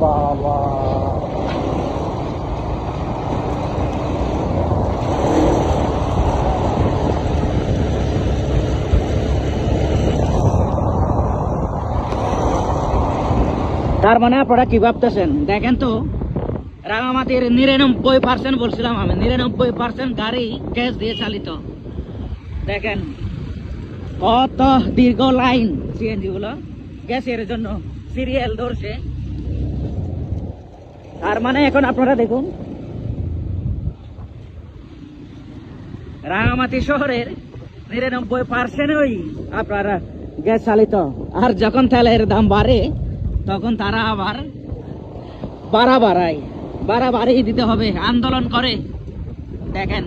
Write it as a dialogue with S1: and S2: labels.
S1: বাবা,
S2: তার মানে আপনারা কি ভাবতেছেন? দেখেন তো, রাঙামাটির 99% বলছিলাম আমি, 99% গাড়ি গ্যাস দিয়ে চালিত। দেখেন কত দীর্ঘ লাইন সিএনজি গুলো গ্যাসের জন্য সিরিয়াল ধরছে। তার মানে এখন আপনারা দেখুন, রাঙামাটি শহরের 99%ই আপনারা গ্যাস চালিত। আর যখন তেলের দাম বাড়ে তখন তারা আবার বাড়াই দিতে হবে, আন্দোলন করে। দেখেন